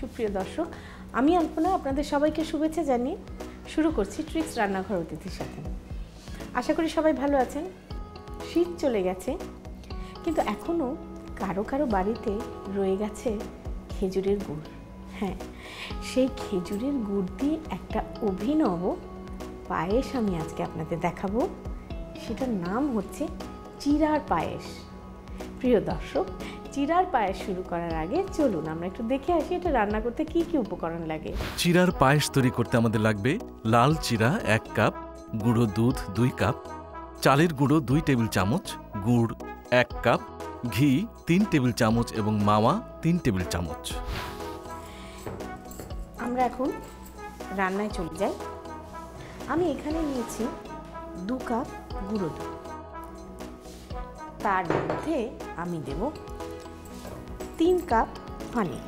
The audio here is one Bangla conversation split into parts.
সুপ্রিয় দর্শক, আমি আলপনা আপনাদের সবাইকে শুভেচ্ছা জানিয়ে শুরু করছি ট্রিক্স রান্নাঘর অতিথির সাথে। আশা করি সবাই ভালো আছেন। শীত চলে গেছে, কিন্তু এখনও কারো কারো বাড়িতে রয়ে গেছে খেজুরের গুড়। হ্যাঁ, সেই খেজুরের গুড় দিয়ে একটা অভিনব পায়েস আমি আজকে আপনাদের দেখাবো। সেটার নাম হচ্ছে চিড়ার পায়েস। প্রিয় দর্শক, চিড়ার পায়েস শুরু করার আগে চলুন আমরা একটু দেখে আসি এটা রান্না করতে কি কি উপকরণ লাগে। চিড়ার পায়েস তৈরি করতে আমাদের লাগবে লাল চিড়া 1 কাপ, গুঁড়ো দুধ 2 কাপ, চালের গুঁড়ো 2 টেবিল চামচ, গুড় 1 কাপ, ঘি 3 টেবিল চামচ এবং মাওয়া 3 টেবিল চামচ। আমরা এখন রান্নায় চলে যাই। আমি এখানে নিয়েছি 2 কাপ গুঁড়ো দুধ। তার মধ্যে আমি দেব 3 কাপ পানি।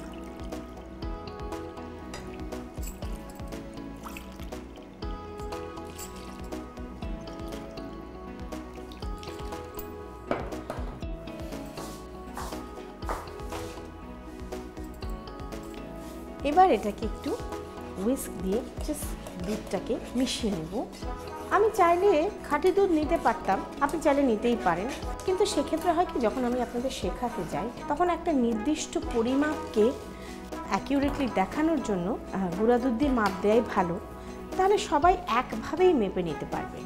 এবার এটাকে একটু হুইস্ক দিয়ে জাস্ট দুধটাকে মিশিয়ে নেব। আমি চাইলে খাঁটি দুধ নিতে পারতাম, আপনি চাইলে নিতেই পারেন, কিন্তু সেক্ষেত্রে হয় কি, যখন আমি আপনাদের শেখাতে যাই তখন একটা নির্দিষ্ট পরিমাপকে অ্যাকিউরেটলি দেখানোর জন্য গুঁড়া দুধ দিয়ে মাপ দেওয়াই ভালো, তাহলে সবাই একভাবেই মেপে নিতে পারবে।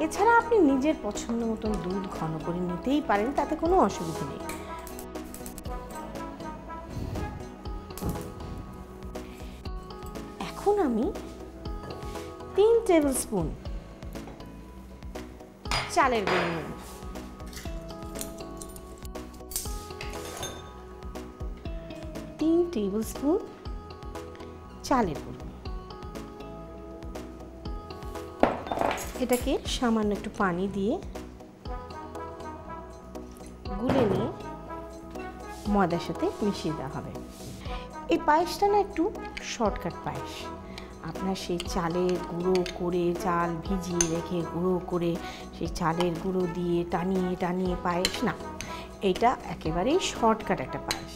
এছাড়া আপনি নিজের পছন্দ মতন দুধ ঘন করে নিতেই পারেন, তাতে কোনো অসুবিধা নেই। এখন আমি 3 টেবিল স্পুন চালের গুঁড়ো নেব। 3 টেবিল স্পুন চালের গুঁড়ো। এটাকে সামান্য একটু পানি দিয়ে গুলে নিয়ে ময়দার সাথে মিশিয়ে দেওয়া হবে। এই পায়েসটা না একটু শর্টকাট পায়েস। আপনার সেই চালের গুঁড়ো করে, চাল ভিজিয়ে রেখে গুঁড়ো করে সেই চালের গুঁড়ো দিয়ে টানিয়ে টানিয়ে পায়েস না, এটা একেবারেই শর্টকাট একটা পায়েস।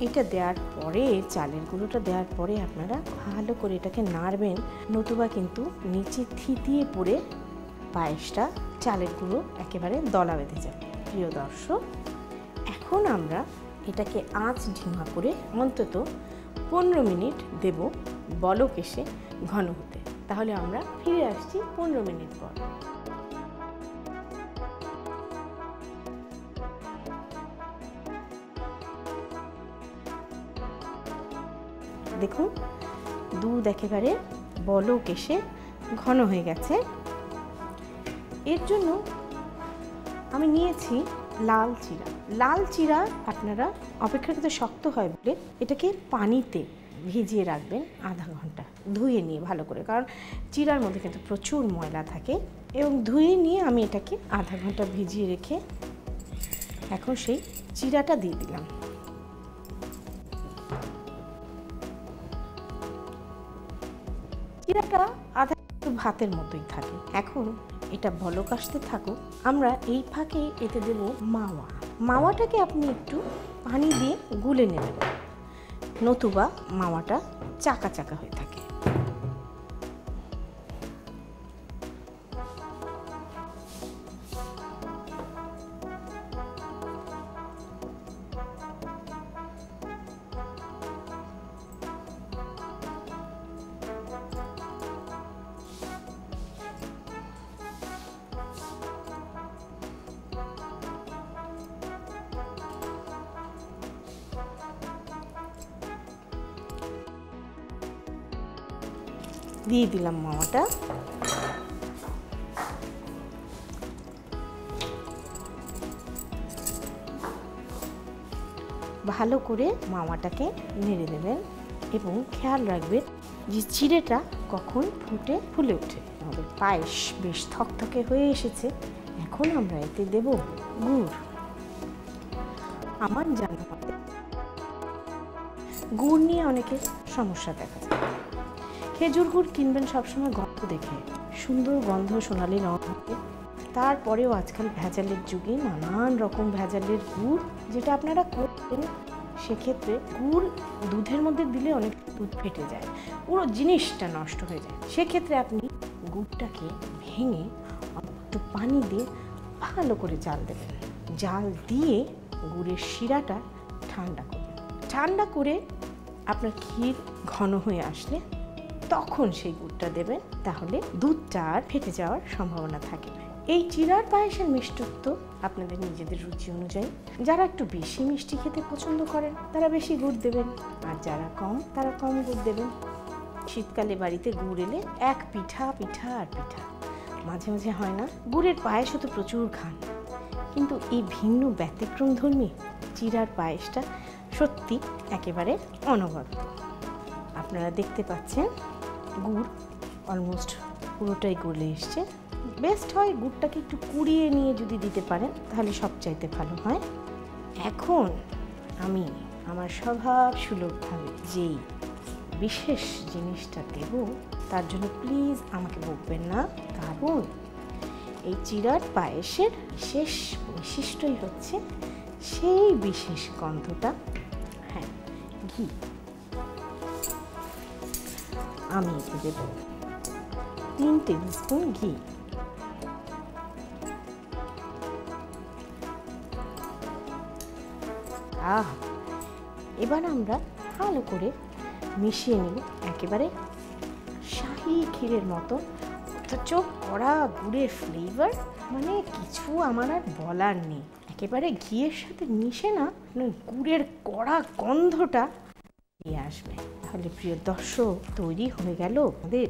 এটা দেওয়ার পরে, চালের গুঁড়োটা দেওয়ার পরে আপনারা ভালো করে এটাকে নাড়বেন, নতুবা কিন্তু নিচে থিতিয়ে পড়ে পায়েসটা, চালের গুঁড়ো একেবারে দলা বেঁধে যাবে। প্রিয় দর্শক, এখন আমরা এটাকে আঁচ ঢিমা করে অন্তত 15 মিনিট দেব বলক এসে ঘন হতে। তাহলে আমরা ফিরে আসছি 15 মিনিট পর। দেখুন, দুধ একেবারে বলক এসে ঘন হয়ে গেছে। এর জন্য আমি নিয়েছি লাল চিড়া। লাল চিড়া আপনারা অপেক্ষাকৃত শক্ত হয় বলে এটাকে পানিতে ভিজিয়ে রাখবেন আধা ঘন্টা, ধুয়ে নিয়ে ভালো করে, কারণ চিড়ার মধ্যে কিন্তু প্রচুর ময়লা থাকে। এবং ধুয়ে নিয়ে আমি এটাকে আধা ঘন্টা ভিজিয়ে রেখে এখন সেই চিড়াটা দিয়ে দিলাম। চিড়াটা আধা একটু ভাতের মতোই থাকে। এখন এটা বলক আসতে থাকুক, আমরা এই ফাঁকে এতে দেব মাওয়া। মাওয়াটাকে আপনি একটু পানি দিয়ে গুলে নেবেন, নতুবা মাওয়াটা চাকা চাকা হয়ে থাকে। দিয়ে দিলাম মাওয়াটা। ভালো করে মাওয়াটাকে নেড়ে দেবেন এবং খেয়াল রাখবেন যে চিড়েটা কখন ফুলে ওঠে। আমাদের পায়েস বেশ থকথকে হয়ে এসেছে। এখন আমরা এতে দেব গুড়। আমার জানা মতে গুড় নিয়ে অনেকের সমস্যা দেখা যায়। খেজুর গুড় কিনবেন সবসময় গন্ধ দেখে, সুন্দর গন্ধ, সোনালি রঙ থাকে, তারপরেও আজকাল ভেজালের যুগে নানান রকম ভেজালের গুড় যেটা আপনারা করবেন, সেক্ষেত্রে গুড় দুধের মধ্যে দিলে অনেক দুধ ফেটে যায়, পুরো জিনিসটা নষ্ট হয়ে যায়। সেক্ষেত্রে আপনি গুড়টাকে ভেঙে একটু পানি দিয়ে ভালো করে জাল দেবেন। জাল দিয়ে গুড়ের শিরাটা ঠান্ডা করবেন। ঠান্ডা করে আপনার ক্ষীর ঘন হয়ে আসলে তখন সেই গুড়টা দেবেন, তাহলে দুধটা আর ফেটে যাওয়ার সম্ভাবনা থাকে না। এই চিড়ার পায়েসের মিষ্টত্ব আপনাদের নিজেদের রুচি অনুযায়ী। যারা একটু বেশি মিষ্টি খেতে পছন্দ করেন তারা বেশি গুড় দেবেন, আর যারা কম তারা কম গুড় দেবেন। শীতকালে বাড়িতে গুড় এলে এক পিঠা পিঠা আর পিঠা। মাঝে মাঝে হয় না, গুড়ের পায়েসও তো প্রচুর খান, কিন্তু এই ভিন্ন ব্যতিক্রমধর্মী চিড়ার পায়েসটা সত্যি একেবারে অনবদ্য। আপনারা দেখতে পাচ্ছেন গুড় অলমোস্ট পুরোটাই গলে এসছে। বেস্ট হয় গুড়টাকে একটু কুড়িয়ে নিয়ে যদি দিতে পারেন তাহলে সবচাইতে ভালো হয়। এখন আমি আমার স্বভাব সুলভভাবে যেই বিশেষ জিনিসটা দেব তার জন্য প্লিজ আমাকে বকবেন না, কারণ এই চিড়ার পায়েসের বিশেষ বৈশিষ্ট্যই হচ্ছে সেই বিশেষ গন্ধটা, হ্যাঁ, ঘি। আমি দেব 3 টেবিল স্পুন ঘি। এবার আমরা ভালো করে মিশিয়ে নেব, একেবারে শাহী ক্ষীরের মতো। অথচ কড়া গুড়ের ফ্লেভার, মানে কিছু আমার আর বলার নেই। একেবারে ঘিয়ের সাথে মিশে না গুড়ের কড়া গন্ধটা নিয়ে আসবে। তাহলে প্রিয় দর্শক, তৈরি হয়ে গেল আমাদের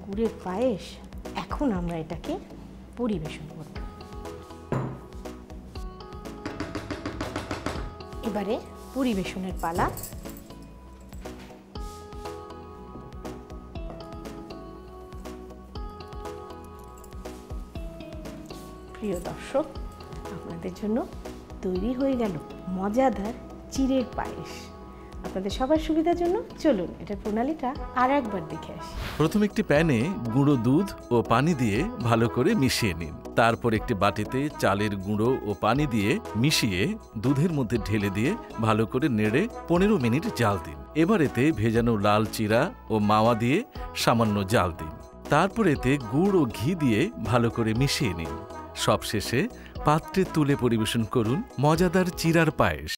গুড়ের পায়েস। এখন আমরা এটাকে পরিবেশন করব। এবারে পরিবেশনের পালা। প্রিয় দর্শক, আপনাদের জন্য তৈরি হয়ে গেল মজাদার চিড়ের পায়েস। আপনাদের সবার সুবিধার জন্য চলুন এটার প্রণালীটা আর একবার দেখে আসি। প্রথমে একটি প্যানে গুঁড়ো দুধ ও পানি দিয়ে ভালো করে মিশিয়ে নিন। তারপর একটি বাটিতে চালের গুঁড়ো ও পানি দিয়ে মিশিয়ে দুধের মধ্যে ঢেলে দিয়ে ভালো করে নেড়ে 15 মিনিট জাল দিন। এবার এতে ভেজানো লাল চিড়া ও মাওয়া দিয়ে সামান্য জাল দিন। তারপর এতে গুড় ও ঘি দিয়ে ভালো করে মিশিয়ে নিন। সবশেষে পাত্রে তুলে পরিবেশন করুন মজাদার চিড়ার পায়েস।